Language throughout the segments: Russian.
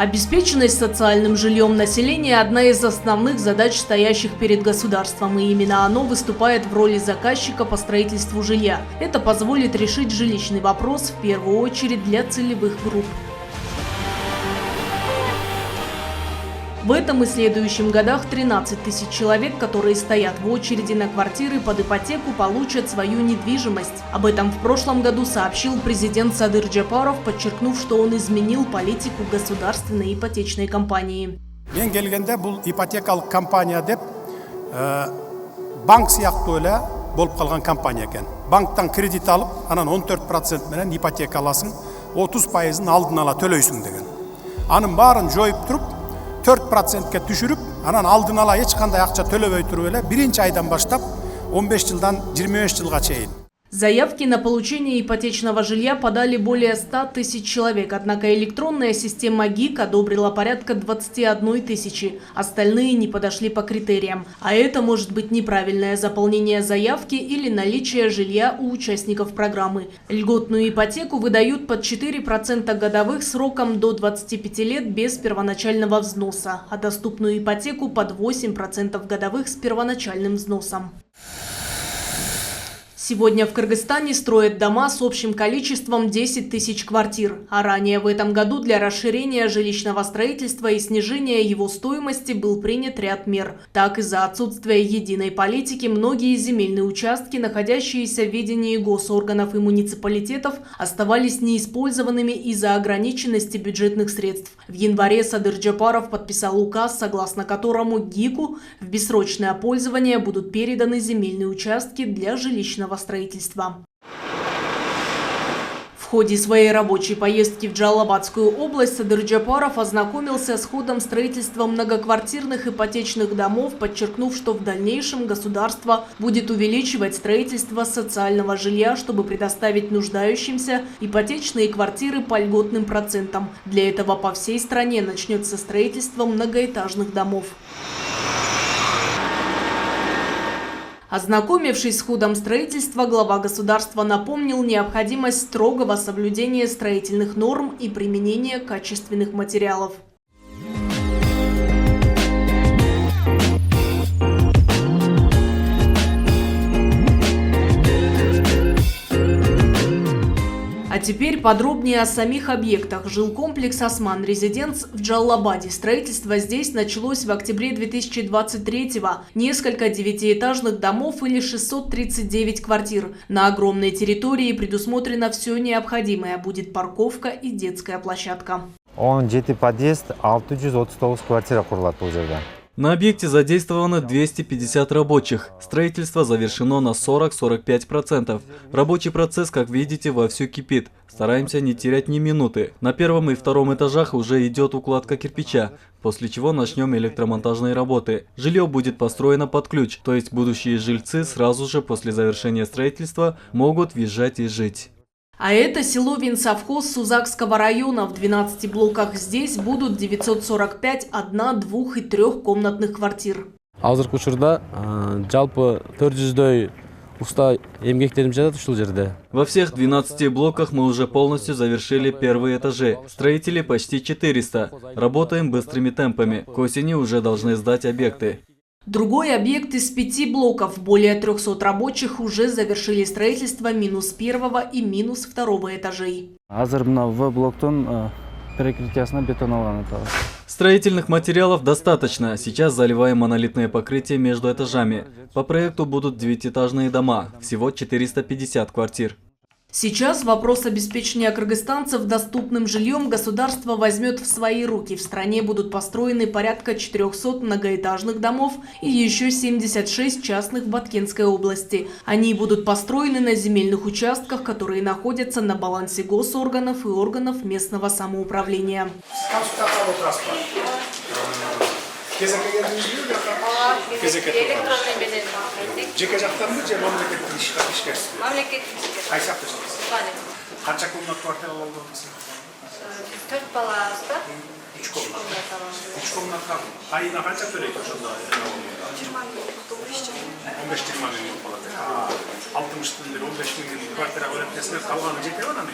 Обеспеченность социальным жильем населения – одна из основных задач, стоящих перед государством, и именно оно выступает в роли заказчика по строительству жилья. Это позволит решить жилищный вопрос в первую очередь для целевых групп. В этом и следующем годах 13 тысяч человек, которые стоят в очереди на квартиры под ипотеку, получат свою недвижимость. Об этом в прошлом году сообщил президент Садыр Джапаров, подчеркнув, что он изменил политику государственной ипотечной компании. Мен келгенде бул ипотекалык компания деп банк сыяктуу эле болуп калган компания экен. Банктан кредит алып, анан 14% менен ипотека аласың, 30%ын алдын ала төлөйсүң деген. Анын баарын жоюп туруп 4%ке түшүрүп, анан алдын ала эч кандай акча төлөбөй туруп эле биринчи айдан баштап 15 жылдан 25 жылга чейин. Заявки на получение ипотечного жилья подали более 100 тысяч человек, однако электронная система ГИК одобрила порядка 21 тысячи. Остальные не подошли по критериям. А это может быть неправильное заполнение заявки или наличие жилья у участников программы. Льготную ипотеку выдают под 4% годовых сроком до 25 лет без первоначального взноса, а доступную ипотеку под 8% годовых с первоначальным взносом. Сегодня в Кыргызстане строят дома с общим количеством 10 тысяч квартир. А ранее в этом году для расширения жилищного строительства и снижения его стоимости был принят ряд мер. Так, из-за отсутствия единой политики многие земельные участки, находящиеся в ведении госорганов и муниципалитетов, оставались неиспользованными из-за ограниченности бюджетных средств. В январе Садыр Джапаров подписал указ, согласно которому ГИКу в бессрочное пользование будут переданы земельные участки для жилищного строительства. В ходе своей рабочей поездки в Джалалабадскую область Садыр Джапаров ознакомился с ходом строительства многоквартирных ипотечных домов, подчеркнув, что в дальнейшем государство будет увеличивать строительство социального жилья, чтобы предоставить нуждающимся ипотечные квартиры по льготным процентам. Для этого по всей стране начнется строительство многоэтажных домов. Ознакомившись с ходом строительства, глава государства напомнил необходимость строгого соблюдения строительных норм и применения качественных материалов. А теперь подробнее о самих объектах. Жилкомплекс «Осман Резиденс» в Джалалабаде. Строительство здесь началось в октябре 2023-го. Несколько девятиэтажных домов или 639 квартир. На огромной территории предусмотрено все необходимое. Будет парковка и детская площадка. 17 подъезд, 639 квартира курулат бул жерде. На объекте задействовано 250 рабочих. Строительство завершено на 40-45%. Рабочий процесс, как видите, вовсю кипит. Стараемся не терять ни минуты. На первом и втором этажах уже идет укладка кирпича, после чего начнем электромонтажные работы. Жилье будет построено под ключ, то есть будущие жильцы сразу же после завершения строительства могут въезжать и жить. А это село Винсовхоз Сузакского района. В 12 блоках здесь будут 945 1-, 2- и 3-комнатных квартир. Азыркы учурда жалпы 400 уста эмгектерим жатат ушул жерде. Во всех 12 блоках мы уже полностью завершили первые этажи. Строителей почти 400. Работаем быстрыми темпами. К осени уже должны сдать объекты. Другой объект из 5 блоков. Более 300 рабочих уже завершили строительство минус 1-го и минус 2-го этажей. В блоктон перекрытиясына бетон алган. Строительных материалов достаточно. Сейчас заливаем монолитное покрытие между этажами. По проекту будут 9-этажные дома. Всего 450 квартир. Сейчас вопрос обеспечения кыргызстанцев доступным жильем государство возьмет в свои руки. В стране будут построены порядка 400 многоэтажных домов и еще 76 частных в Баткенской области. Они будут построены на земельных участках, которые находятся на балансе госорганов и органов местного самоуправления. Kaç komnat kvartal aldınız? 4 balasta. 3 komnat. 3 komnat kaldı. Ayına kaça töledik şunda? 15-20 milyon falan. 60 bin lira, 15 milyon kvartira öğretmesine kalmanı ciddi var mı?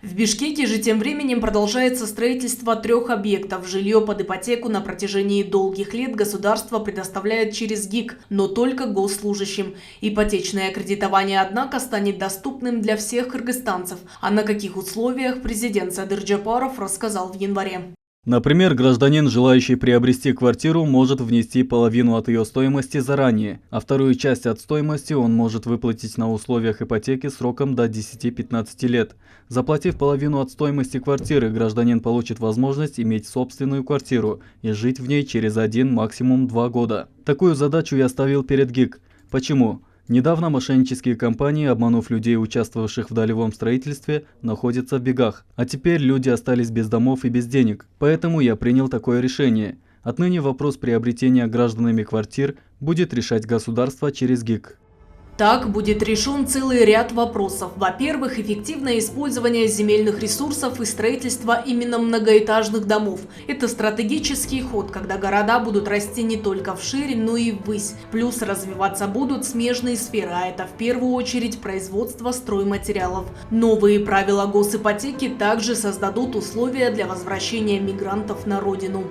В Бишкеке же тем временем продолжается строительство 3 объектов. Жилье под ипотеку на протяжении долгих лет государство предоставляет через ГИК, но только госслужащим. Ипотечное кредитование, однако, станет доступным для всех кыргызстанцев. А на каких условиях, президент Садыр Джапаров рассказал в январе. Например, гражданин, желающий приобрести квартиру, может внести половину от ее стоимости заранее, а вторую часть от стоимости он может выплатить на условиях ипотеки сроком до 10-15 лет. Заплатив половину от стоимости квартиры, гражданин получит возможность иметь собственную квартиру и жить в ней через 1, максимум 2 года. Такую задачу я ставил перед ГИК. Почему? Недавно мошеннические компании, обманув людей, участвовавших в долевом строительстве, находятся в бегах. А теперь люди остались без домов и без денег. Поэтому я принял такое решение. Отныне вопрос приобретения гражданами квартир будет решать государство через ГИК. Так будет решен целый ряд вопросов. Во-первых, эффективное использование земельных ресурсов и строительство именно многоэтажных домов. Это стратегический ход, когда города будут расти не только вширь, но и ввысь. Плюс развиваться будут смежные сферы, а это в первую очередь производство стройматериалов. Новые правила госипотеки также создадут условия для возвращения мигрантов на родину.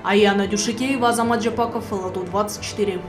Аяна Дюшикеева, Азамат Джапаков, Элату 24.